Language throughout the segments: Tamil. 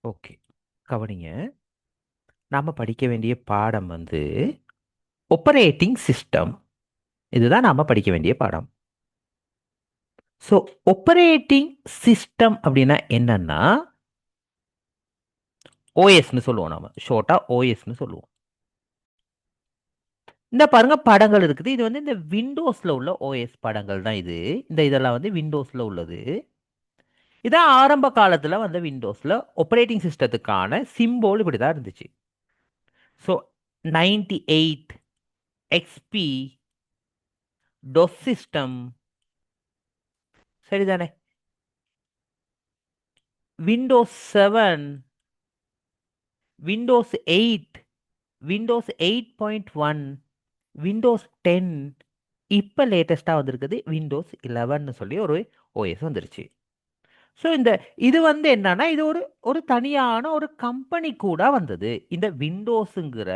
ஓகே, கவனிங்க. நாம படிக்க வேண்டிய பாடம் வந்து ஆப்பரேட்டிங் சிஸ்டம். இதுதான் நாம படிக்க வேண்டிய பாடம். ஸோ ஆப்பரேட்டிங் சிஸ்டம் அப்படின்னா என்னன்னா ஓஎஸ்ன்னு சொல்லுவோம். நாம ஷார்ட்டா ஓஎஸ்ன்னு சொல்லுவோம். இந்த பாருங்க படங்கள் இருக்குது. இது வந்து இந்த விண்டோஸ்ல உள்ள ஓஎஸ் படங்கள் தான் இது. இதெல்லாம் வந்து விண்டோஸ்ல உள்ளது. இதான் ஆரம்ப காலத்துல வந்து விண்டோஸ்ல ஆப்பரேட்டிங் சிஸ்டத்துக்கான சிம்போல் இப்படி தான் இருந்துச்சு. ஸோ 98 எக்ஸ்பி டொஸ் சிஸ்டம் சரிதானே, விண்டோஸ் 7, விண்டோஸ் 8, விண்டோஸ் 8.1, விண்டோஸ் 10, இப்போ லேட்டஸ்ட்டாக வந்திருக்குது விண்டோஸ் 11 சொல்லி ஒரு ஓஎஸ் வந்துருச்சு. ஸோ இது வந்து என்னன்னா இது ஒரு ஒரு தனியான ஒரு கம்பெனி கூட வந்தது. இந்த விண்டோஸுங்கிற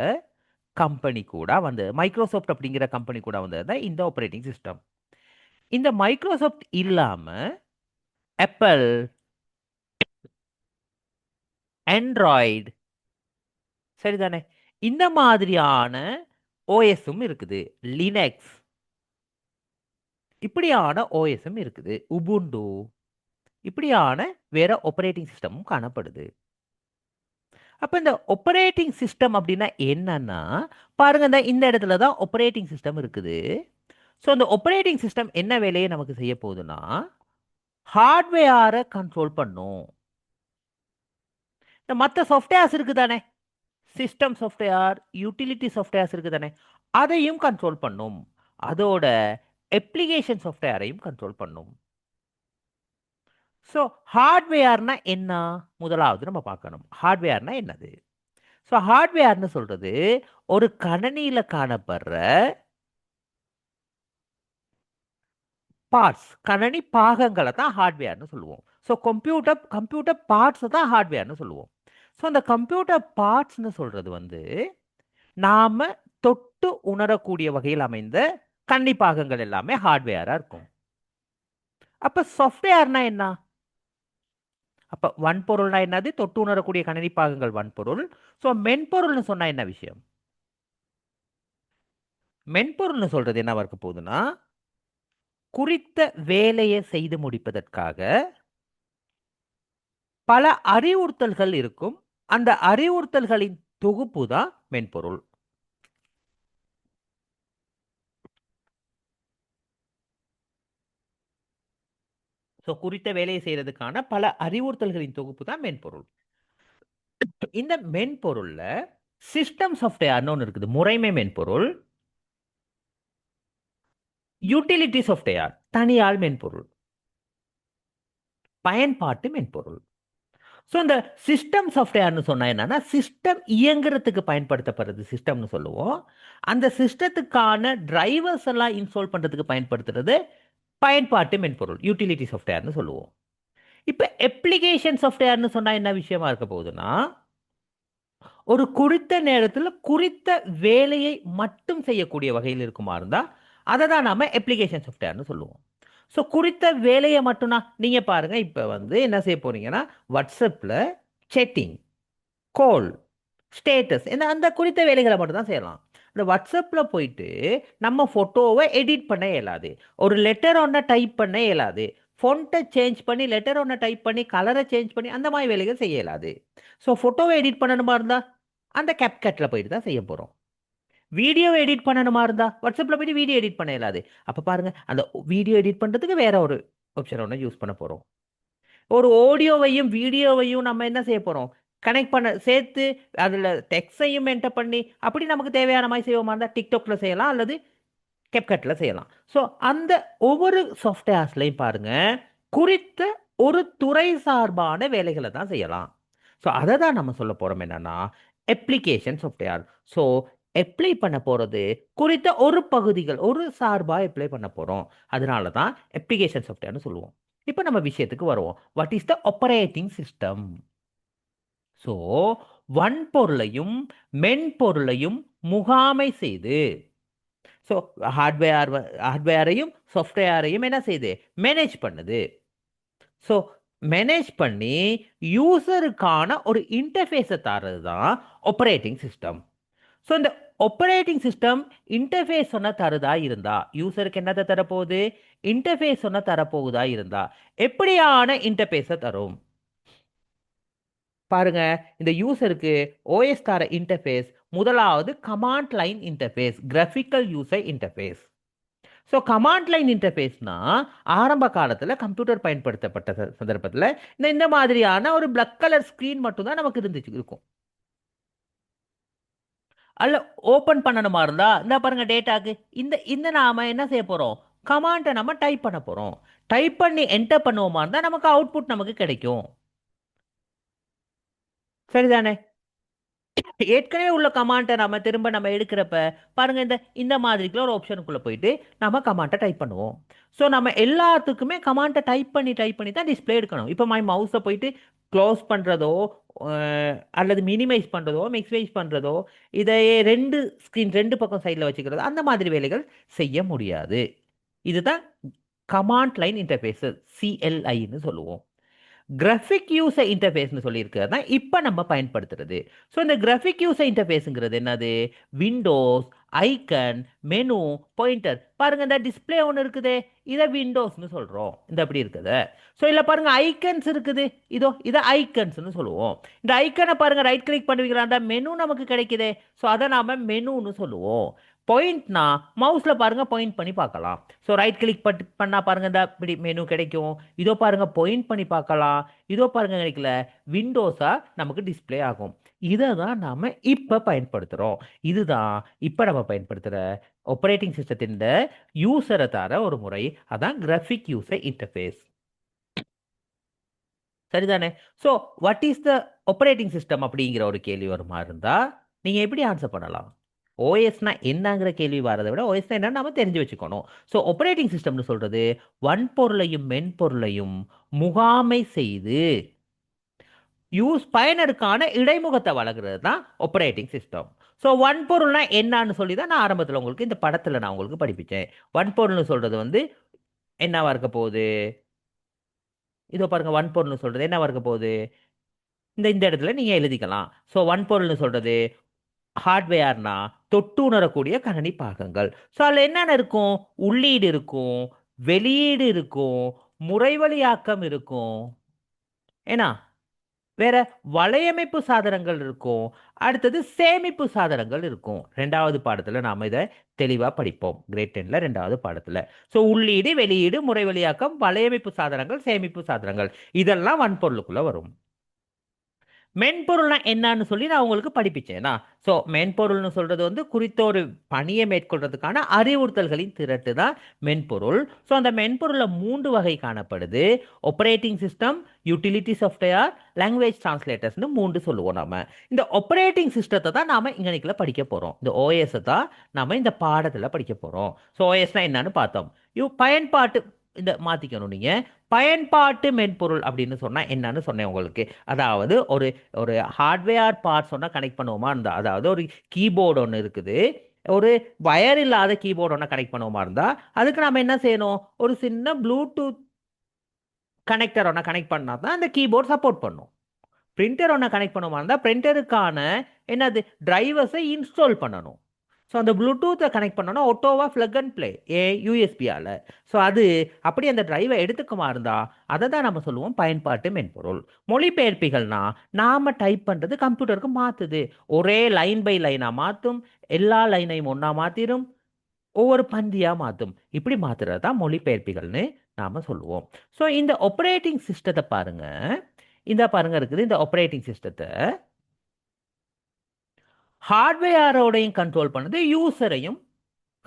கம்பெனி கூட வந்தது, மைக்ரோசாஃப்ட் அப்படிங்கிற கம்பெனி கூட வந்தது தான் இந்த ஆப்ரேட்டிங் சிஸ்டம். இந்த மைக்ரோசாஃப்ட் இல்லாம ஆப்பிள், ஆண்ட்ராய்டு சரிதானே, இந்த மாதிரியான ஓஎஸும் இருக்குது. லினக்ஸ் இப்படியான ஓஎஸும் இருக்குது. உபுண்டு இப்படியான வேற ஆப்பரேட்டிங் சிஸ்டமும் காணப்படுது. அப்ப இந்த ஆப்பரேட்டிங் சிஸ்டம் அப்படின்னா என்னன்னா பாருங்க, இந்த இடத்துல தான் ஆப்பரேட்டிங் சிஸ்டம் இருக்குது. ஸோ இந்த ஆப்பரேட்டிங் சிஸ்டம் என்ன வேலையை நமக்கு செய்ய போகுதுன்னா ஹார்ட்வேரை கண்ட்ரோல் பண்ணும். இந்த மற்ற சாஃப்ட்வேர்ஸ் இருக்கு தானே, சிஸ்டம் சாஃப்ட்வேர், யூட்டிலிட்டி சாஃப்ட்வேர்ஸ் இருக்கு தானே, அதையும் கண்ட்ரோல் பண்ணும். அதோட அப்ளிகேஷன் சாஃப்ட்வேரையும் கண்ட்ரோல் பண்ணும். ஸோ ஹார்ட்வேர்னா என்ன, முதலாவது நம்ம பார்க்கணும். ஹார்ட்வேர்னா என்னது? ஸோ ஹார்ட்வேர்னு சொல்றது ஒரு கணனியில காணப்படுற பார்ட்ஸ், கணனி பாகங்களை தான் ஹார்ட்வேர்னு சொல்லுவோம். ஸோ கம்ப்யூட்டர் பார்ட்ஸை தான் ஹார்ட்வேர்னு சொல்லுவோம். ஸோ அந்த கம்ப்யூட்டர் பார்ட்ஸ்னு சொல்றது வந்து நாம தொட்டு உணரக்கூடிய வகையில் அமைந்த கணனி பாகங்கள் எல்லாமே ஹார்ட்வேரா இருக்கும். அப்ப சாஃப்ட்வேர்னா என்ன? அப்ப வன்பொருள்னா என்னது? தொட்டு உணரக்கூடிய கணினி பாகங்கள் வன்பொருள். ஸோ மென்பொருள்னு சொன்னா என்ன விஷயம்? மென்பொருள்னு சொல்றது என்னவா இருக்க போகுதுன்னா குறித்த வேலையை செய்து முடிப்பதற்காக பல அறிவுறுத்தல்கள் இருக்கும். அந்த அறிவுறுத்தல்களின் தொகுப்பு தான் மென்பொருள். ஸோ குறித்த வேலையை செய்யறதுக்கான பல அறிவுறுத்தல்களின் தொகுப்பு தான் மென்பொருள். இந்த மென்பொருள்ல சிஸ்டம் சாஃப்ட்வேர்னு ஒன்று இருக்குது, முறைமை மென்பொருள். யூட்டிலிட்டி சாஃப்ட்வேர் தனியால் மென்பொருள், பயன்பாட்டு மென்பொருள். ஸோ இந்த சிஸ்டம் சாஃப்ட்வேர்னு சொன்னா என்னன்னா சிஸ்டம் இயங்குறதுக்கு பயன்படுத்தப்படுறது சிஸ்டம்னு சொல்லுவோம். அந்த சிஸ்டத்துக்கான டிரைவர்ஸ் எல்லாம் இன்ஸ்டால் பண்றதுக்கு பயன்படுத்துறது பயன்பாட்டு மென்பொருள், யூட்டிலிட்டி சாஃப்ட்வேர்னு சொல்லுவோம். இப்போ அப்ளிகேஷன் சாஃப்ட்வேர்னு சொன்னா என்ன விஷயமா இருக்க போகுதுன்னா ஒரு குறித்த நேரத்தில் குறித்த வேலையை மட்டும் செய்யக்கூடிய வகையில் இருக்குமா இருந்தா அதை தான் நாம அப்ளிகேஷன் சாஃப்ட்வேர்னு சொல்லுவோம். ஸோ குறித்த வேலையை மட்டும்னா நீங்க பாருங்க, இப்போ வந்து என்ன செய்ய போறீங்கன்னா வாட்ஸ்அப்பில் சேட்டிங், கால், ஸ்டேட்டஸ் இந்த அந்த குறித்த வேலைகளை மட்டும் தான் செய்யலாம். இந்த வாட்ஸ்அப்பில் போயிட்டு நம்ம ஃபோட்டோவை எடிட் பண்ண இயலாது, ஒரு லெட்டர் ஒன்றை டைப் பண்ண இயலாது, ஃபொண்ட்டை சேஞ்ச் பண்ணி லெட்டர் ஒன்றை டைப் பண்ணி கலரை சேஞ்ச் பண்ணி அந்த மாதிரி வேலைகள் செய்ய இயலாது. ஸோ ஃபோட்டோவை எடிட் பண்ணணுமா இருந்தால் அந்த கேப்கட்டில் போயிட்டு தான் செய்ய போகிறோம். வீடியோவை எடிட் பண்ணணுமா இருந்தா வாட்ஸ்அப்பில் போயிட்டு வீடியோ எடிட் பண்ண இயலாது. அப்போ பாருங்க, அந்த வீடியோ எடிட் பண்ணுறதுக்கு வேற ஒரு ஆப்ஷன் ஒன்று யூஸ் பண்ண போகிறோம். ஒரு ஆடியோவையும் வீடியோவையும் நம்ம என்ன செய்ய போறோம், கனெக்ட் பண்ண சேர்த்து அதில் டெக்ஸ்டையும் என்டர் பண்ணி அப்படி நமக்கு தேவையான மாதிரி செய்வோமா இருந்தால் டிக்டாக்ல செய்யலாம் அல்லது கேப்கட்டில் செய்யலாம். ஸோ அந்த ஒவ்வொரு சாஃப்ட்வேர்ஸ்லையும் பாருங்க குறித்த ஒரு துறை சார்பான வேலைகளை தான் செய்யலாம். ஸோ அதை தான் நம்ம சொல்ல போறோம் என்னன்னா அப்ளிகேஷன் சாஃப்ட்வேர். ஸோ அப்ளை பண்ண போறது குறித்த ஒரு பகுதிகள் ஒரு சார்பா அப்ளை பண்ண போறோம். அதனால தான் அப்ளிகேஷன் சாஃப்ட்வேர்னு சொல்லுவோம். இப்போ நம்ம விஷயத்துக்கு வருவோம். What is the operating system? So வன்பொருளையும் மென்பொருளையும் முகாமை செய்து, ஸோ ஹார்ட்வேரையும் சாஃப்ட்வேரையும் என்ன செய்யுது, மேனேஜ் பண்ணுது. ஸோ மேனேஜ் பண்ணி யூசருக்கான ஒரு இன்டர்ஃபேஸை தரது தான் ஆப்பரேட்டிங் சிஸ்டம். ஸோ இந்த ஆப்பரேட்டிங் சிஸ்டம் இன்டர்ஃபேஸ் சொன்ன தருதா இருந்தா யூசருக்கு என்னத்தை தரப்போகுது, இன்டர்ஃபேஸ் சொன்ன தரப்போகுதா இருந்தா எப்படியான இன்டர்ஃபேஸை தரும் பாருங்க. இந்த யூசருக்கு ஓஎஸ் தர இன்டர்ஃபேஸ் முதலாவது command line interface, graphical user interface. So command line இன்டர்ஃபேஸ்னா ஆரம்ப காலத்தில் கம்ப்யூட்டர் பயன்படுத்தப்பட்ட சந்தர்ப்பத்தில் இந்த மாதிரியான ஒரு பிளாக் கலர் ஸ்க்ரீன் மட்டும்தான் நமக்கு இருந்துச்சு இருக்கும். அல்ல ஓப்பன் பண்ணணுமா இருந்தா இந்த பாருங்க டேட்டாக்கு இந்த இந்த நாம என்ன செய்ய போறோம், கமாண்டை நம்ம டைப் பண்ண போறோம். டைப் பண்ணி என்டர் பண்ணுவோமா இருந்தா நமக்கு அவுட்புட் நமக்கு கிடைக்கும். சரிதானே? ஏற்கனவே உள்ள கமாண்டை நம்ம திரும்ப நம்ம எடுக்கிறப்ப பாருங்க இந்த இந்த மாதிரிக்குள்ள ஒரு ஆப்ஷனுக்குள்ள போயிட்டு நம்ம கமாண்டை டைப் பண்ணுவோம். ஸோ நம்ம எல்லாத்துக்குமே கமாண்டை டைப் பண்ணி தான் டிஸ்பிளே எடுக்கணும். இப்போ மை மவுஸை போயிட்டு க்ளோஸ் பண்ணுறதோ அல்லது மினிமைஸ் பண்ணுறதோ மேக்ஸிமைஸ் பண்ணுறதோ இதையே ரெண்டு ஸ்க்ரீன் ரெண்டு பக்கம் சைடில் வச்சுக்கிறதோ அந்த மாதிரி வேலைகள் செய்ய முடியாது. இதுதான் கமாண்ட் லைன் இன்டர்ஃபேஸ், சிஎல்ஐன்னு சொல்லுவோம். கிராஃபிக் யூசர் இன்டர்ஃபேஸ்னு சொல்லியிருக்கிறது தான் இப்போ நம்ம பயன்படுத்துறது. ஸோ இந்த கிராஃபிக் யூசர் இன்டர்ஃபேஸுங்கிறது என்னது, விண்டோஸ், ஐக்கன், மெனு, பாயிண்டர். பாருங்க இந்த டிஸ்பிளே ஒன்று இருக்குதே இதை விண்டோஸ்னு சொல்கிறோம். இந்த அப்படி இருக்குது. ஸோ இல்லை பாருங்க ஐக்கன்ஸ் இருக்குது, இதை ஐக்கன்ஸ்னு சொல்லுவோம். இந்த ஐக்கனை பாருங்க ரைட் கிளிக் பண்ணுவீங்களாண்டா மெனு நமக்கு கிடைக்குதே, ஸோ அதை நாம மெனுன்னு சொல்லுவோம். பாயிண்ட்னா மவுஸில் பாருங்க பாயிண்ட் பண்ணி பார்க்கலாம். ஸோ ரைட் கிளிக் பண்ணால் பாருங்க இந்த இப்படி மெனு கிடைக்கும். இதோ பாருங்க பாயிண்ட் பண்ணி பார்க்கலாம். இதோ பாருங்க கிடைக்கல விண்டோஸாக நமக்கு டிஸ்பிளே ஆகும். இதை தான் நாம் இப்போ பயன்படுத்துகிறோம். இதுதான் இப்போ நம்ம பயன்படுத்துகிற ஆப்பரேட்டிங் சிஸ்டத்தின் யூசரை தர ஒரு முறை, அதான் கிராஃபிக் யூசர் இன்டர்ஃபேஸ். சரிதானே? So what is the operating system அப்படிங்கிற ஒரு கேள்வி வருமா இருந்தால் நீங்கள் எப்படி ஆன்சர் பண்ணலாம்? ஓஎஸ்னா என்னங்கிற கேள்வி வரதை விட ஓஎஸ்னா என்னன்னு நம்ம தெரிஞ்சு வச்சுக்கணும். ஸோ ஆப்பரேட்டிங் சிஸ்டம்னு சொல்றது வன்பொருளையும் மென்பொருளையும் முகாமை செய்து பயனருக்கான இடைமுகத்தை வழங்குறது தான் ஆப்பரேட்டிங் சிஸ்டம். ஸோ வன்பொருள்னா என்னன்னு சொல்லி தான் நான் ஆரம்பத்தில் உங்களுக்கு இந்த படத்தில் நான் உங்களுக்கு படிப்பிச்சேன். வன்பொருள்னு சொல்றது என்னவா இருக்க போகுது, இதோ பாருங்க வன்பொருள்னு சொல்றது என்னவா இருக்க போகுது, இந்த இந்த இடத்துல நீங்க எழுதிக்கலாம். ஸோ வன்பொருள்னு சொல்றது ஹார்ட்வேர்னா தொட்டு உணரக்கூடிய கணனி பாகங்கள். ஸோ அதில் என்னென்ன இருக்கும், உள்ளீடு இருக்கும், வெளியீடு இருக்கும், முறைவழியாக்கம் இருக்கும், ஏன்னா வேற வலையமைப்பு சாதனங்கள் இருக்கும், அடுத்தது சேமிப்பு சாதனங்கள் இருக்கும். ரெண்டாவது பாடத்தில் நாம் இதை தெளிவாக படிப்போம், கிரேட் 10ல ரெண்டாவது பாடத்தில். ஸோ உள்ளீடு வெளியீடு முறைவழியாக்கம் வலையமைப்பு சாதனங்கள் சேமிப்பு சாதனங்கள் இதெல்லாம் வன்பொருளுக்குள்ள வரும். மென்பொருள்னா என்னன்னு சொல்லி நான் உங்களுக்கு படிப்பிச்சேனா. ஸோ மென்பொருள்னு சொல்றது குறித்த ஒரு பணியை மேற்கொள்றதுக்கான அறிவுறுத்தல்களின் திரட்டு தான் மென்பொருள். ஸோ அந்த மென்பொருளில் 3 வகை காணப்படுது. Operating system, utility software, language டிரான்ஸ்லேட்டர்ஸ்னு 3 சொல்லுவோம் நாம. இந்த ஆப்பரேட்டிங் சிஸ்டத்தை தான் நாம இன்னைக்குள்ள படிக்க போறோம். இந்த ஓஎஸ் தான் நாம இந்த பாடத்தில் படிக்க போறோம். ஸோ ஓஎஸ்னா என்னன்னு பார்த்தோம். பயன்பாட்டு இந்த மாத்திக்கணும் நீங்க. பயன்பாட்டு மென்பொருள் அப்படின்னு சொன்னா என்னன்னு சொன்னேன் உங்களுக்கு. அதாவது ஒரு ஒரு ஹார்ட்வேர் பார்ட்ஸ் ஒன்றா கனெக்ட் பண்ணுவோமா இருந்தா, அதாவது ஒரு கீபோர்டு ஒன்று இருக்குது, ஒரு வயர் இல்லாத கீபோர்டு ஒன்று கனெக்ட் பண்ணுவோமா இருந்தா அதுக்கு நம்ம என்ன செய்யணும், ஒரு சின்ன ப்ளூடூத் கனெக்டர் ஒன்று கனெக்ட் பண்ணா தான் அந்த கீபோர்ட் சப்போர்ட் பண்ணும். பிரிண்டர் ஒன்று கனெக்ட் பண்ணுவோமா இருந்தால் பிரிண்டருக்கான என்னது டிரைவர்ஸை இன்ஸ்டால் பண்ணணும். ஸோ அந்த ப்ளூடூத்தை கனெக்ட் பண்ணோன்னா ஒட்டோவா ஃப்ளக் அண்ட் ப்ளே யூஎஸ்பியால். ஸோ அது அப்படி அந்த டிரைவை எடுத்துக்குமா இருந்தால் அதை தான் நம்ம சொல்லுவோம் பயன்பாட்டு மென்பொருள். மொழிபெயர்ப்பிகள்னா நாம் டைப் பண்ணுறது கம்ப்யூட்டருக்கு மாற்றுது, ஒரே லைன் பை லைனாக மாற்றும், எல்லா லைனையும் ஒன்றா மாற்றிடும், ஒவ்வொரு பந்தியாக மாற்றும். இப்படி மாற்றுறது தான் மொழிபெயர்ப்பிகள்னு நாம் சொல்லுவோம். ஸோ இந்த ஆப்பரேட்டிங் சிஸ்டத்தை பாருங்க, இந்த பாருங்க இருக்குது இந்த ஆப்பரேட்டிங் சிஸ்டத்தை ஹார்ட்வேரோடையும் கண்ட்ரோல் பண்ணுது, யூசரையும்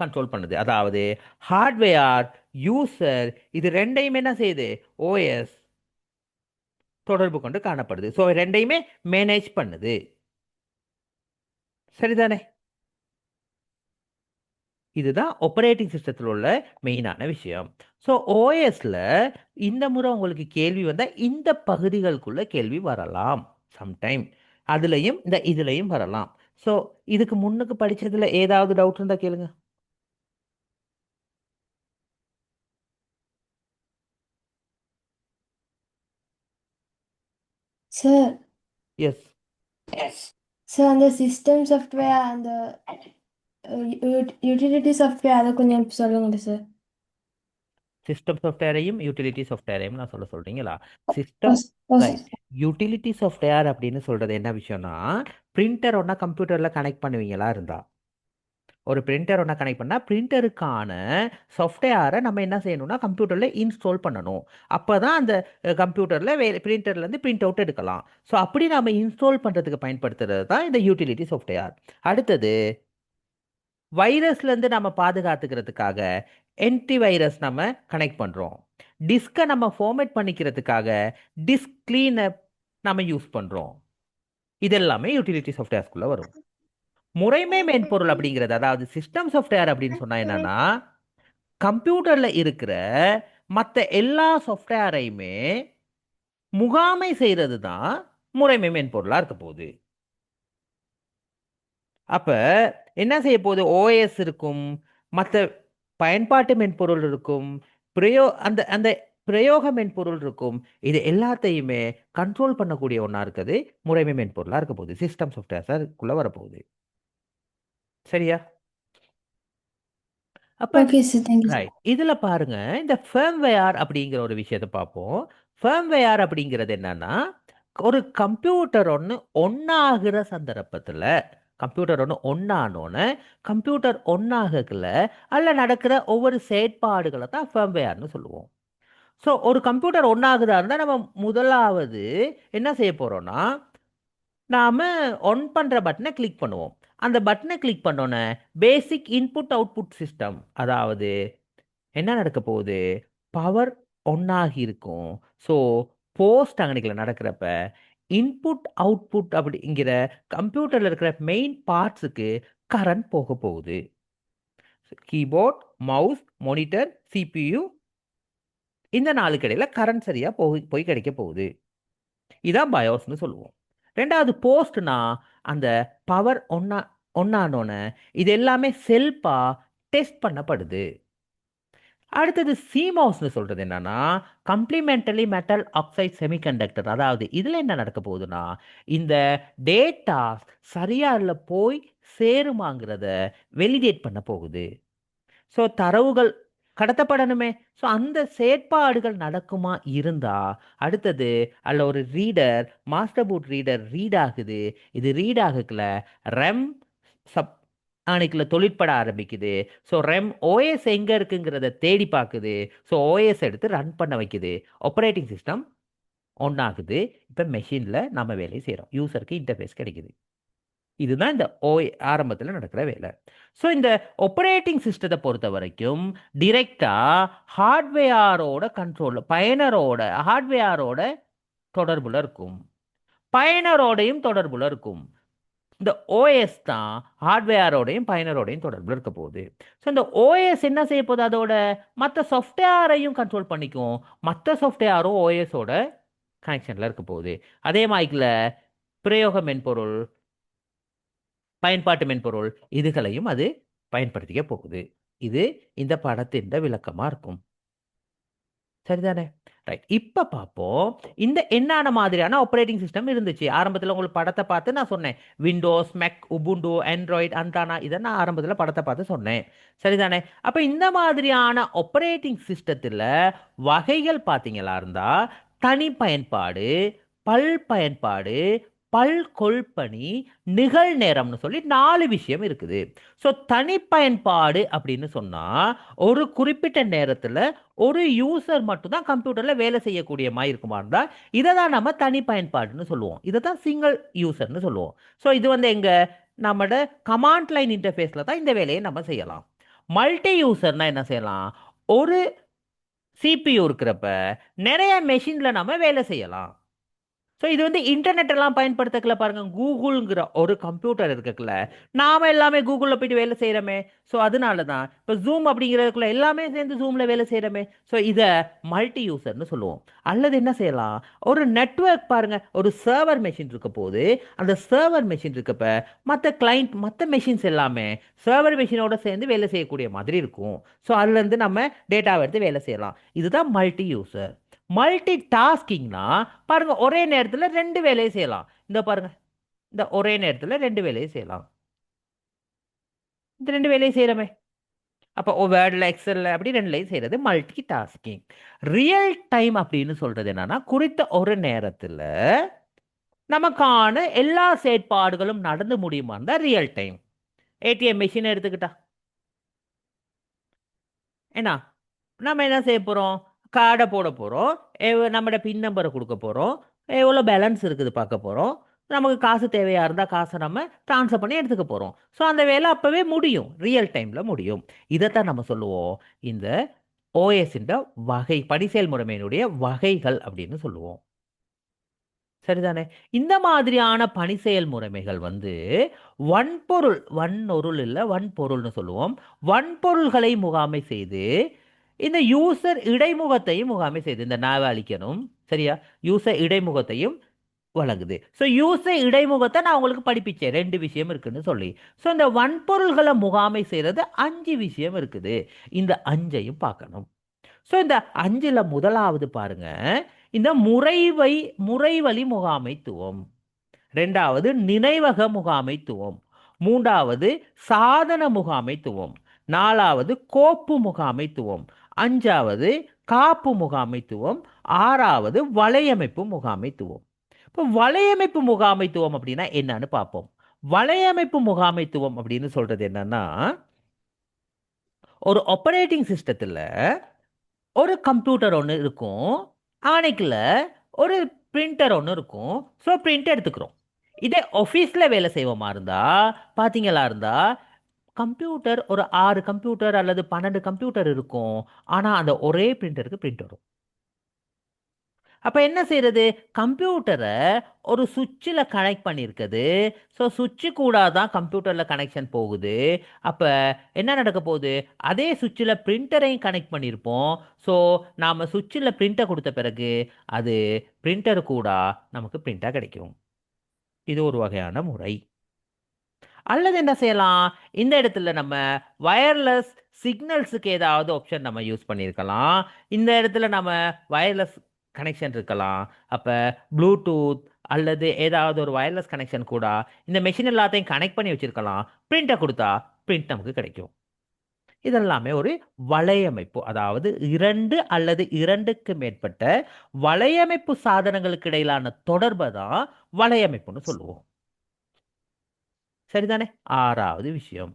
கண்ட்ரோல் பண்ணுது. அதாவது ஹார்ட்வேர் யூசர் இது ரெண்டையும் என்ன செய்யுது, ஓஎஸ் தொடர்பு கொண்டு காணப்படுது. ஸோ ரெண்டையுமே மேனேஜ் பண்ணுது. சரிதானே? இதுதான் ஆப்பரேட்டிங் சிஸ்டத்தில் உள்ள மெயினான விஷயம். ஸோ ஓஎஸ்ல இந்த முறை உங்களுக்கு கேள்வி வந்தால் இந்த பகுதிகளுக்குள்ள கேள்வி வரலாம் சம்டைம், அதுலேயும் இந்த இதுலையும் வரலாம். ஸோ இதுக்கு முன்னுக்கு படித்ததில் ஏதாவது டவுட் இருந்தால் கேளுங்க. Sir yes. சார் அந்த சிஸ்டம் சாஃப்ட்வேர் அந்த யூட்டிலிட்டி சாஃப்ட்வேர் அதை கொஞ்சம் எனக்கு சொல்லுங்க சார். சிஸ்டம் சாஃப்ட்வேரையும் யூட்டிலிட்டி சாஃப்ட்வேரையும் நான் சொல்றீங்களா? ஓ சிஸ்டம். ஓ சார். ரைட். யூட்டிலிட்டி சாஃப்ட்வேர் அப்படின்னு சொல்றது என்ன விஷயம்னா, பிரிண்டர் ஒன்றா கம்ப்யூட்டர்ல கனெக்ட் பண்ணுவீங்களா இருந்தா, ஒரு பிரிண்டர் ஒன்றா கனெக்ட் பண்ணால் பிரிண்டருக்கான சாஃப்ட்வேரை நம்ம என்ன செய்யணும்னா கம்ப்யூட்டரில் இன்ஸ்டால் பண்ணணும். அப்போ தான் அந்த கம்ப்யூட்டரில் பிரிண்டர்லேருந்து பிரிண்ட் அவுட் எடுக்கலாம். ஸோ அப்படி நம்ம இன்ஸ்டால் பண்ணுறதுக்கு பயன்படுத்துறது தான் இந்த யூட்டிலிட்டி சாஃப்ட்வேர். அடுத்தது, வைரஸ்லேருந்து நம்ம பாதுகாத்துக்கிறதுக்காக என்டி வைரஸ் நம்ம கனெக்ட் பண்ணுறோம். டிஸ்கை நம்ம ஃபார்மேட் பண்ணிக்கிறதுக்காக டிஸ்க் கிளீனப் நம்ம யூஸ் பண்ணுறோம். இதெல்லாமே யூட்டிலிட்டி சாஃப்ட்வேர்ஸ்குள்ளே வரும். முறைமை மென்பொருள் அப்படிங்கிறது, அதாவது சிஸ்டம் சாஃப்ட்வேர் அப்படின்னு சொன்னா என்னன்னா, கம்ப்யூட்டர்ல இருக்கிற மற்ற எல்லா சாஃப்ட்வேரையுமே முகாமை செய்யறது தான் முறைமை மென்பொருளா இருக்க போகுது. அப்ப என்ன செய்ய போகுது? ஓஎஸ் இருக்கும், மற்ற பயன்பாட்டு மென்பொருள் இருக்கும், அந்த அந்த பிரயோக மென்பொருள் இருக்கும். இது எல்லாத்தையுமே கண்ட்ரோல் பண்ணக்கூடிய ஒன்றா இருக்குது முறைமை மென்பொருளா இருக்க போகுது. சிஸ்டம் சாஃப்ட்வேர்ஸுக்குள்ள வரப்போகுது. சரியா? அப்ப okay sir, thank you sir. Right, இதுல பாருங்க, இந்த ஃபர்ம்வேர் அப்படிங்கிற ஒரு விஷயத்தை பார்ப்போம். ஃபர்ம்வேர் அப்படிங்கிறது என்னன்னா, ஒரு கம்ப்யூட்டர் ஒன்று ஒன்னாகிற சந்தர்ப்பத்தில், கம்ப்யூட்டர் ஒன்று ஒன்னானோன்னு, கம்ப்யூட்டர் ஒன்னாகல அல்ல நடக்கிற ஒவ்வொரு செயற்பாடுகளை தான் ஃபர்ம்வேர்னு சொல்லுவோம். ஸோ ஒரு கம்ப்யூட்டர் ஒன்னாகுதா இருந்தால் நம்ம முதலாவது என்ன செய்ய போறோம்னா, நாம ஒன் பண்ற பட்டனை கிளிக் பண்ணுவோம். அந்த பட்டனை கிளிக் பண்ணோன்னே பேசிக் இன்புட் அவுட்புட் சிஸ்டம், அதாவது என்ன நடக்க போகுது? பவர் ஒன்னாகி இருக்கும். ஸோ போஸ்ட் அங்கனிக்கில் நடக்கிறப்ப இன்புட் அவுட்புட் அப்படிங்கிற கம்ப்யூட்டரில் இருக்கிற மெயின் பார்ட்ஸுக்கு கரண்ட் போக போகுது. கீபோர்ட், மவுஸ், மானிட்டர், சிபியு, இந்த நாளுக்கு இடையில கரண்ட் சரியா போய் கிடைக்க போகுது. இதான் பயோஸ்னு சொல்லுவோம். ரெண்டாவது போஸ்ட்னா, அந்த பவர் ஒன்னானோன்னு இது எல்லாமே செல்ஃபா டெஸ்ட் பண்ணப்படுது. அடுத்தது சிமாஸ்னு சொல்றது என்னன்னா, கம்ப்ளிமெண்டரி மெட்டல் ஆக்சைடு செமிகண்டக்டர். அதாவது இதுல என்ன நடக்க போகுதுன்னா, இந்த டேட்டா சரியா இல்ல போய் சேருமாங்கிறத வெலிடேட் பண்ண போகுது. ஸோ தரவுகள் கடத்தப்படணுமே. ஸோ அந்த செயற்பாடுகள் நடக்குமா இருந்தா, அடுத்தது அல்ல ஒரு reader, master port reader read ஆகுது. இது ரீட் ஆகல ரெம் சப் அன்னைக்குள்ள தொழிற்பட ஆரம்பிக்குது. ஸோ ரெம் ஓஎஸ் எங்க இருக்குங்கிறத தேடி பார்க்குது. ஸோ ஓஎஸ் எடுத்து ரன் பண்ண வைக்குது. ஆப்ரேட்டிங் சிஸ்டம் ஒன் ஆகுது. இப்போ மெஷினில் நம்ம வேலையை செய்கிறோம், யூசருக்கு இன்டர்ஃபேஸ் கிடைக்குது. இதுதான் இந்த ஆரம்பத்தில் நடக்கிற வேலை. ஸோ இந்த ஆப்ரேட்டிங் சிஸ்டத்தை பொறுத்த வரைக்கும் டிரெக்டாக ஹார்ட்வேரோட கண்ட்ரோல், பயனரோட ஹார்ட்வேரோட தொடர்புல இருக்கும், பயனரோடையும் தொடர்புல இருக்கும். இந்த ஓஎஸ் தான் ஹார்ட்வேரோடையும் பயனரோடையும் தொடர்பில் இருக்க போகுது. ஸோ இந்த ஓஎஸ் என்ன செய்ய போகுது? அதோட மற்ற சாஃப்ட்வேரையும் கண்ட்ரோல் பண்ணிக்கும். மற்ற சாஃப்ட்வேரும் ஓஎஸோட கனெக்ஷனில் இருக்க போகுது. அதே மாதிரில பிரயோக மென்பொருள், பயன்பாட்டு மென்பொருள், இதுகளையும் அது பயன்படுத்திக்க போகுது. இது இந்த படத்தின் விளக்கமாக இருக்கும். சரிதானே? ரைட். இப்போ பார்ப்போம், இந்த என்னென்ன மாதிரியான ஆப்ரேட்டிங் சிஸ்டம் இருந்துச்சு. ஆரம்பத்தில் உங்களுக்கு படத்தை பார்த்து நான் சொன்னேன், விண்டோஸ், மெக், உபுண்டு, ஆண்ட்ராய்டு, அண்டானா, இதை நான் ஆரம்பத்தில் படத்தை பார்த்து சொன்னேன். சரிதானே? அப்போ இந்த மாதிரியான ஆப்ரேட்டிங் சிஸ்டத்தில் வகைகள் பார்த்தீங்களா இருந்தா, தனி பயன்பாடு, பல் பயன்பாடு, பல் கொள்பணி, நிகழ்நேரம்னு சொல்லி 4 விஷயம் இருக்குது. ஸோ தனி பயன்பாடு அப்படின்னு சொன்னா, ஒரு குறிப்பிட்ட நேரத்தில் ஒரு யூசர் மட்டும் தான் கம்ப்யூட்டரில் வேலை செய்யக்கூடிய மாதிரி இருக்குமா இருந்தால் இதை தான் நம்ம தனி பயன்பாடுன்னு சொல்லுவோம். இதை தான் சிங்கிள் யூசர்னு சொல்லுவோம். ஸோ இது எங்க நம்மளோட கமாண்ட் லைன் இன்டர்ஃபேஸில் தான் இந்த வேலையை நம்ம செய்யலாம். மல்டி யூசர்னா என்ன செய்யலாம்? ஒரு சிபியு இருக்கிறப்ப நிறைய மெஷினில் நம்ம வேலை செய்யலாம். ஸோ இது இன்டர்நெட் எல்லாம் பயன்படுத்தக்கல பாருங்க. கூகுள்ங்கிற ஒரு கம்ப்யூட்டர் இருக்கக்குள்ள நாம எல்லாமே கூகுளில் போயிட்டு வேலை செய்கிறோமே. ஸோ அதனால தான் இப்போ ஜூம் அப்படிங்கிறதுக்குள்ள எல்லாமே சேர்ந்து ஜூமில் வேலை செய்கிறோமே. ஸோ இதை மல்டி யூசர்னு சொல்லுவோம். அல்லது என்ன செய்யலாம்? ஒரு நெட்வொர்க் பாருங்க, ஒரு சர்வர் மெஷின் இருக்க போது, அந்த சர்வர் மெஷின் இருக்கப்ப மற்ற கிளைண்ட், மற்ற மெஷின்ஸ் எல்லாமே சர்வர் மெஷினோட சேர்ந்து வேலை செய்யக்கூடிய மாதிரி இருக்கும். ஸோ அதுலேருந்து நம்ம டேட்டாவை எடுத்து வேலை செய்யலாம். இதுதான் மல்டி யூசர். மல்டி டாஸ்கிங்னா பாருங்க, ஒரே நேரத்தில் ரெண்டு வேலையை செய்யலாம். இந்த பாருங்க, இந்த ஒரே நேரத்தில் ரெண்டு வேலையை செய்யலாம். இந்த ரெண்டு வேலையை செய்கிறோமே, அப்போ வேர்டில் எக்ஸலில் அப்படி ரெண்டுலையும் செய்கிறது மல்டி டாஸ்கிங். ரியல் டைம் அப்படின்னு சொல்கிறது என்னன்னா, குறித்த ஒரு நேரத்தில் நமக்கான எல்லா செயற்பாடுகளும் நடந்து முடியுமா தான் ரியல் டைம். ஏடிஎம் மிஷின் எடுத்துக்கிட்டா என்ன, நம்ம என்ன செய்ய போகிறோம், கார்டை போட போகிறோம், நம்மளோட பின் நம்பரை கொடுக்க போகிறோம், எவ்வளோ பேலன்ஸ் இருக்குது பார்க்க போகிறோம், நமக்கு காசு தேவையாக இருந்தால் காசை நம்ம ட்ரான்ஸ்ஃபர் பண்ணி எடுத்துக்க போகிறோம். ஸோ அந்த வேலை அப்போவே முடியும், ரியல் டைமில் முடியும். இதைத்தான் நம்ம சொல்லுவோம் இந்த ஓஎஸ்ன்ற வகை, பணி செயல்முறைமையினுடைய வகைகள் அப்படின்னு சொல்லுவோம். சரிதானே. இந்த மாதிரியான பணி செயல்முறைமைகள் வந்து வன்பொருள், வன்பொருள் இல்லை வன்பொருள்னு சொல்லுவோம், வன்பொருள்களை முகாமை செய்து இந்த யூசர் இடைமுகத்தையும் முகாமை செய்து, இந்த நாவை அழிக்கணும் சரியா, யூசர் இடைமுகத்தையும் வழங்குது. ஸோ யூசர் இடைமுகத்தை நான் உங்களுக்கு படிப்பிச்சேன், ரெண்டு விஷயம் இருக்குன்னு சொல்லி. ஸோ இந்த வன்பொருள்களை முகாமை செய்கிறது 5 விஷயம் இருக்குது. இந்த 5ஐயும் பார்க்கணும். ஸோ இந்த 5ல் முதலாவது பாருங்க, இந்த முறைவழி முகாமைத்துவம். ரெண்டாவது நினைவக முகாமைத்துவம். மூன்றாவது சாதன முகாமைத்துவம். நாலாவது கோப்பு முகாமைத்துவம். அஞ்சாவது காப்பு முகாமைத்துவம். ஆறாவது வலையமைப்பு முகாமைத்துவம். இப்போ வலையமைப்பு முகாமைத்துவம் அப்படின்னா என்னன்னு பார்ப்போம். வலையமைப்பு முகாமைத்துவம் அப்படின்னு சொல்றது என்னன்னா, ஒரு ஆப்பரேட்டிங் சிஸ்டத்தில் ஒரு கம்ப்யூட்டர் ஒன்று இருக்கும், ஆனைக்குள்ள ஒரு பிரிண்டர் ஒன்று இருக்கும். ஸோ பிரிண்ட் எடுத்துக்கிறோம். இதே ஆஃபீஸில் வேலை செய்வோமா இருந்தா, பார்த்தீங்களா இருந்தா, கம்ப்யூட்டர் ஒரு 6 கம்ப்யூட்டர் அல்லது 12 கம்ப்யூட்டர் இருக்கும். ஆனால் அந்த ஒரே பிரிண்டருக்கு பிரிண்ட் வரும். அப்போ என்ன செய்யறது, கம்ப்யூட்டரை ஒரு சுவிட்சில் கனெக்ட் பண்ணியிருக்குது. ஸோ சுவிட்சு கூட தான் கம்ப்யூட்டரில் கனெக்ஷன் போகுது. அப்போ என்ன நடக்க போகுது, அதே சுவிட்சில் பிரிண்டரையும் கனெக்ட் பண்ணியிருப்போம். ஸோ நாம் சுவிட்சில் பிரிண்டை கொடுத்த பிறகு அது பிரிண்டர் கூட நமக்கு பிரிண்டாக கிடைக்கும். இது ஒரு வகையான முறை. அல்லது என்ன செய்யலாம், இந்த இடத்துல நம்ம வயர்லெஸ் சிக்னல்ஸுக்கு ஏதாவது ஆப்ஷன் நம்ம யூஸ் பண்ணியிருக்கலாம். இந்த இடத்துல நம்ம வயர்லெஸ் கனெக்ஷன் இருக்கலாம். அப்போ ப்ளூடூத் அல்லது ஏதாவது ஒரு வயர்லெஸ் கனெக்ஷன் கூட இந்த மெஷின் எல்லாத்தையும் கனெக்ட் பண்ணி வச்சிருக்கலாம். பிரிண்டை கொடுத்தா பிரிண்ட் நமக்கு கிடைக்கும். இதெல்லாமே ஒரு வலையமைப்பு, அதாவது 2 அல்லது 2க்கு மேற்பட்ட வலையமைப்பு சாதனங்களுக்கு இடையிலான தொடர்பை தான் வலையமைப்புன்னு சொல்லுவோம். சரிதானே. ஆறாவது விஷயம்.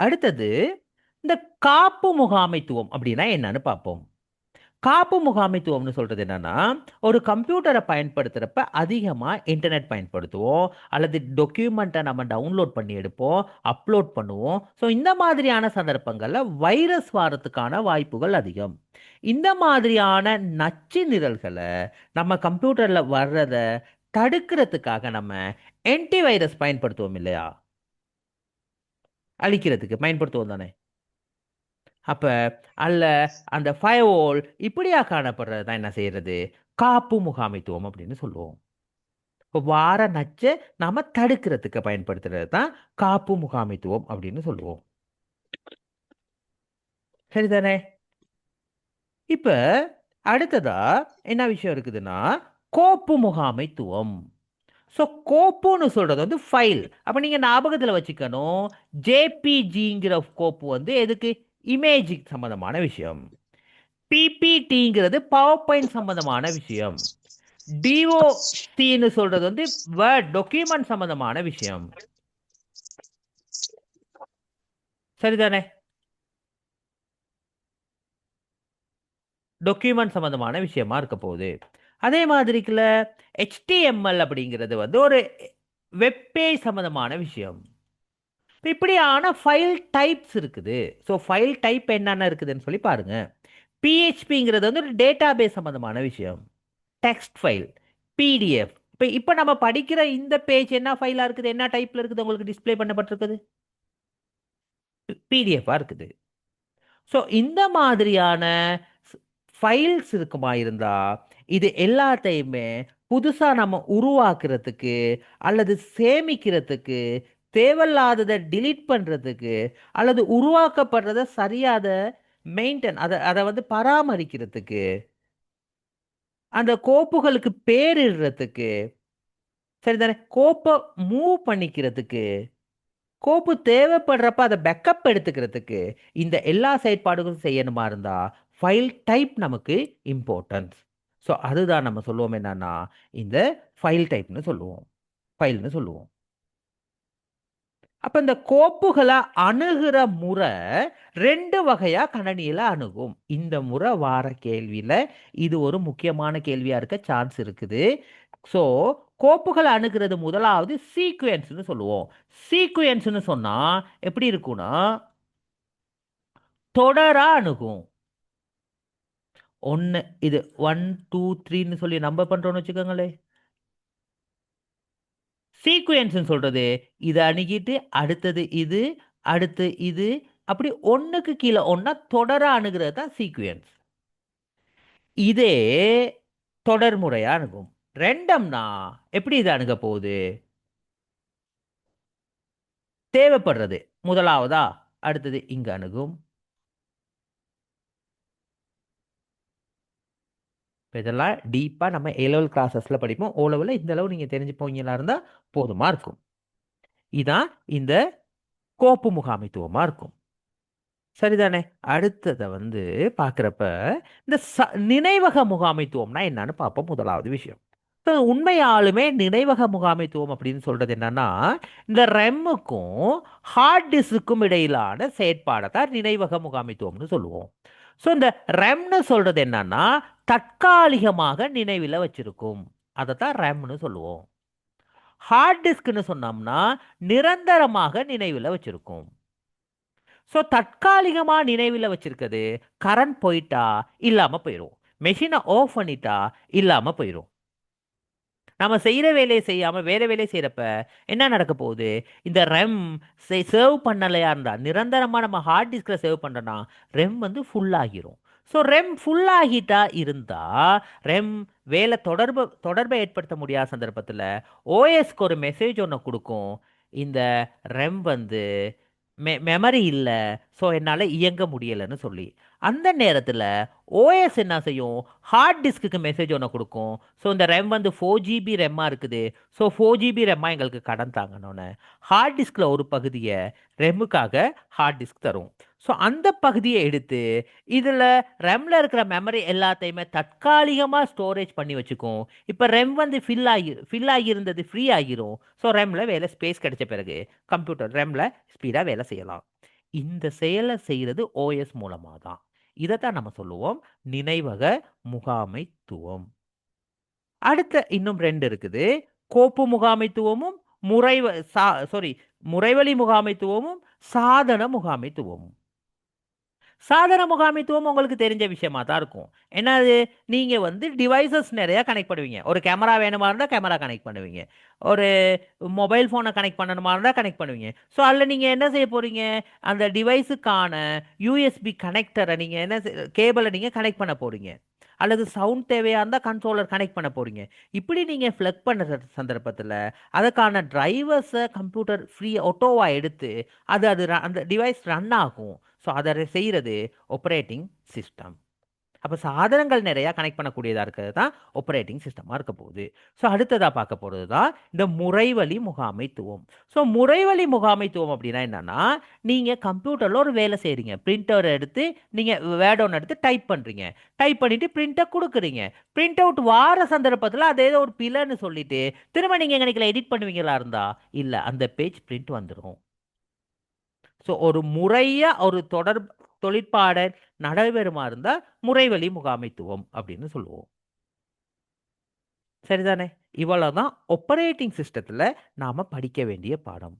அடுத்தது இந்த காப்பு முகாமைத்துவம் அப்படின்னா என்னன்னு பார்ப்போம். காப்பு முகாமைத்துவம்னு சொல்றது என்னன்னா, ஒரு கம்ப்யூட்டரை பயன்படுத்துறப்ப அதிகமா இன்டர்நெட் பயன்படுத்துவோம், அல்லது டாக்குமெண்ட்டை நம்ம டவுன்லோட் பண்ணி எடுப்போம், அப்லோட் பண்ணுவோம். ஸோ இந்த மாதிரியான சந்தர்ப்பங்கள்ல வைரஸ் வரத்துக்கான வாய்ப்புகள் அதிகம். இந்த மாதிரியான நச்சு நிரல்களை நம்ம கம்ப்யூட்டர்ல வர்றதை தடுக்கிறதுக்காக நம்ம ஆன்டிவைரஸ் பயன்படுத்துவோம் இல்லையா, அழிக்கிறதுக்கு பயன்படுத்துவோம் தானே. அப்ப அல்ல அந்த ஃபயர்வால் இப்படியா காணப்படுறது தான் என்ன செய்யறது, காப்பு முகாமைத்துவம் அப்படின்னு சொல்லுவோம். இப்போ வார நச்சை நாம தடுக்கிறதுக்கு பயன்படுத்துறது தான் காப்பு முகாமைத்துவம் அப்படின்னு சொல்லுவோம். சரிதானே. இப்ப அடுத்ததா என்ன விஷயம் இருக்குதுன்னா, கோப்பு முகாமைத்துவம். ஸோ கோப்புன்னு சொல்றது வந்து ஃபைல். அப்போ நீங்க ஞாபகத்தில் வச்சுக்கணும், ஜேபிஜிங்கிற கோப்பு வந்து எதுக்கு, இமேஜ் சம்பந்தமான விஷயம். பிபிடிங்கிறது பவர் பாயிண்ட் சம்பந்தமான விஷயம். டிஓசின்னு சொல்றது வந்து வேர்ட் டாக்குமெண்ட் சம்பந்தமான விஷயம். சரிதானே. டாக்குமெண்ட் சம்பந்தமான விஷயமா இருக்க போகுது. அதே மாதிரிக்குள்ள HTML அப்படிங்கிறது வந்து ஒரு வெப்பேஜ் சம்பந்தமான விஷயம். இப்படியான ஃபைல் டைப்ஸ் இருக்குது. ஸோ ஃபைல் டைப் என்னென்ன இருக்குதுன்னு சொல்லி பாருங்க. பிஹெச்பிங்கிறது வந்து ஒரு டேட்டா பேஸ் சம்பந்தமான விஷயம். Text file, PDF. இப்போ நம்ம படிக்கிற இந்த பேஜ் என்ன ஃபைலாக இருக்குது, என்ன டைப்பில் இருக்குது, உங்களுக்கு டிஸ்பிளே பண்ணப்பட்டிருக்குது, பிடிஎஃபாக இருக்குது. ஸோ இந்த மாதிரியான ஃபைல்ஸ் இருக்குமா இருந்தா, இது எல்லாத்தையுமே புதுசாக நம்ம உருவாக்குறதுக்கு அல்லது சேமிக்கிறதுக்கு, தேவையில்லாததை டிலீட் பண்ணுறதுக்கு அல்லது உருவாக்கப்படுறத சரியாத மெயின்டைன் அதை வந்து பராமரிக்கிறதுக்கு, அந்த கோப்புகளுக்கு பேரிடுறதுக்கு, சரிதானே, கோப்பை மூவ் பண்ணிக்கிறதுக்கு, கோப்பு தேவைப்படுறப்ப அதை பேக்கப் எடுத்துக்கிறதுக்கு, இந்த எல்லா செயற்பாடுகளும் செய்யணுமா இருந்தா ஃபைல் டைப் நமக்கு இம்பார்ட்டன்ஸ். ஸோ அதுதான் நம்ம சொல்லுவோம் என்னன்னா, இந்த ஃபைல் டைப்னு சொல்லுவோம், ஃபைல்னு சொல்லுவோம். அப்ப இந்த கோப்புகளை அணுகிற முறை 2 வகையா கணனியில அணுகும். இந்த முறை வார கேள்வியில இது ஒரு முக்கியமான கேள்வியா இருக்க சான்ஸ் இருக்குது. ஸோ கோப்புகளை அணுகிறது முதலாவது சீக்வென்ஸ்னு சொல்லுவோம். சீக்வென்ஸ்னு சொன்னா எப்படி இருக்கும்னா, தொடரா அணுகும். ஒன்று இது 1 2 3ன்னு சொல்லி நம்பர் பண்றோம்னு வச்சுக்கோங்களேன். சீக்வென்ஸ்னு சொல்றது இதை அணுகிட்டு அடுத்தது இது, அடுத்து இது, அப்படி ஒண்ணுக்கு கீழே ஒண்ணா தொடரா அணுகிறது தான் சீக்வென்ஸ். இதே தொடர்முறையா அணுகும். ரெண்டம்னா எப்படி இது அணுக போகுது, தேவைப்படுறது முதலாவதா, அடுத்தது இங்க அணுகும். இப்ப இதெல்லாம் டீப்பா நம்ம A level கிளாஸஸ்ல படிப்போம். O level இந்த அளவு நீங்க தெரிஞ்சு போவீங்களா இருந்தா போதுமா இருக்கும். இதான் இந்த கோப்பு முகாமைத்துவமா இருக்கும். சரிதானே. அடுத்ததை வந்து பார்க்குறப்ப இந்த நினைவக முகாமைத்துவம்னா என்னன்னு பார்ப்போம். முதலாவது விஷயம், உண்மையாலுமே நினைவக முகாமைத்துவம் அப்படின்னு சொல்றது என்னன்னா, இந்த ரெம்முக்கும் ஹார்ட் டிஸ்க்குக்கும் இடையிலான செயற்பாடை தான் நினைவக முகாமைத்துவம்னு சொல்லுவோம். ஸோ இந்த ரெம்னு சொல்றது என்னன்னா, தற்காலிகமாக நினைவில் வச்சிருக்கும், அதை தான் ரெம்னு சொல்லுவோம். ஹார்ட் டிஸ்க்னு சொன்னோம்னா நிரந்தரமாக நினைவில் வச்சிருக்கும். ஸோ தற்காலிகமாக நினைவில் வச்சிருக்கிறது கரண்ட் போயிட்டா இல்லாமல் போயிடும், மெஷினை ஆஃப் பண்ணிட்டா இல்லாமல் போயிடும். நம்ம செய்கிற வேலையை செய்யாமல் வேறு வேலையை செய்கிறப்ப என்ன நடக்க போகுது, இந்த ரெம் சேவ் பண்ணலையா இருந்தால், நிரந்தரமாக நம்ம ஹார்ட் டிஸ்கில் சேவ் பண்ணுறோன்னா ரெம் வந்து ஃபுல்லாகிரும். ஸோ ரெம் ஃபுல்லாகிட்டா இருந்தால் ரெம் வேலை தொடர்பை ஏற்படுத்த முடியாத சந்தர்ப்பத்தில் ஓஎஸ்க்கு ஒரு மெசேஜ் ஒன்று கொடுக்கும், இந்த ரெம் வந்து மெமரி இல்லை, ஸோ என்னால் இயங்க முடியலைன்னு சொல்லி. அந்த நேரத்தில் ஓஎஸ் என்ன செய்யும், ஹார்ட் டிஸ்க்கு மெசேஜ் ஒன்று கொடுக்கும். ஸோ இந்த ரெம் வந்து 4GB ரெம்மாக இருக்குது, ஸோ 4GB ரெம்மாக எங்களுக்கு கடன் தாங்கணும்னு ஹார்ட் டிஸ்கில் ஒரு பகுதியை ரெம்முக்காக ஹார்ட் டிஸ்க் தரும். ஸோ அந்த பகுதியை எடுத்து இதில் ரெம்மில் இருக்கிற மெமரி எல்லாத்தையுமே தற்காலிகமாக ஸ்டோரேஜ் பண்ணி வச்சுக்கும். இப்போ ரெம் வந்து ஃபில் ஆகியிருந்தது ஃப்ரீ ஆகிரும். ஸோ ரெம்மில் வேலை ஸ்பேஸ் கிடைச்ச பிறகு கம்ப்யூட்டர் ரெம்மில் ஸ்பீடாக வேலை செய்யலாம். இந்த செயலை செய்கிறது ஓஎஸ் மூலமாக தான். இதைத்தான் நம்ம சொல்லுவோம் நினைவக முகாமைத்துவம். அடுத்த இன்னும் 2 இருக்குது, கோப்பு முகாமைத்துவமும் முறைவழி முகாமைத்துவமும் சாதன முகாமைத்துவமும். சாதன முகாமைத்துவம் உங்களுக்கு தெரிஞ்ச விஷயமா தான் இருக்கும். என்னது, நீங்கள் வந்து டிவைசஸ் நிறையா கனெக்ட் பண்ணுவீங்க. ஒரு கேமரா வேணுமா இருந்தால் கேமரா கனெக்ட் பண்ணுவீங்க, ஒரு மொபைல் ஃபோனை கனெக்ட் பண்ணணுமா இருந்தால் கனெக்ட் பண்ணுவீங்க. ஸோ அதில் நீங்கள் என்ன செய்ய போகிறீங்க, அந்த டிவைஸுக்கான யூஎஸ்பி கனெக்டரை நீங்கள் கேபிளை நீங்கள் கனெக்ட் பண்ண போகிறீங்க, அல்லது சவுண்ட் தேவையாக இருந்தால் கண்ட்ரோலர் கனெக்ட் பண்ண போகிறீங்க. இப்படி நீங்கள் ஃப்ளக் பண்ணுற சந்தர்ப்பத்தில் அதுக்கான டிரைவர்ஸை கம்ப்யூட்டர் ஃப்ரீ ஆட்டோவாக எடுத்து அந்த டிவைஸ் ரன் ஆகும். ஸோ அதை செய்கிறது ஆப்பரேட்டிங் சிஸ்டம். அப்போ சாதனங்கள் நிறையா கனெக்ட் பண்ணக்கூடியதாக இருக்கிறது தான் ஆப்பரேட்டிங் சிஸ்டமாக இருக்க போகுது. ஸோ அடுத்ததாக பார்க்க போகிறது தான் இந்த முறைவழி முகாமைத்துவம். ஸோ முறைவழி முகாமைத்துவம் அப்படின்னா என்னன்னா, நீங்கள் கம்ப்யூட்டரில் ஒரு வேலை செய்கிறீங்க, பிரிண்டர் எடுத்து நீங்கள் வேர்ட் ஒன்று எடுத்து டைப் பண்ணுறீங்க, டைப் பண்ணிவிட்டு பிரிண்டை கொடுக்குறீங்க. பிரிண்ட் அவுட் வார சந்தர்ப்பத்தில் அதே ஒரு பிழைன்னு சொல்லிட்டு திரும்ப நீங்கள் எங்களுக்கு எடிட் பண்ணுவீங்களா இருந்தால் இல்லை, அந்த பேஜ் பிரிண்ட் வந்துடும். ஸோ ஒரு முறையாக ஒரு தொழிற்பாடல் நடைபெறுமா இருந்தால் முறைவழி முகாமைத்துவம் அப்படின்னு சொல்லுவோம். சரிதானே. இவ்வளவுதான் ஆப்பரேட்டிங் சிஸ்டத்தில் நாம் படிக்க வேண்டிய பாடம்.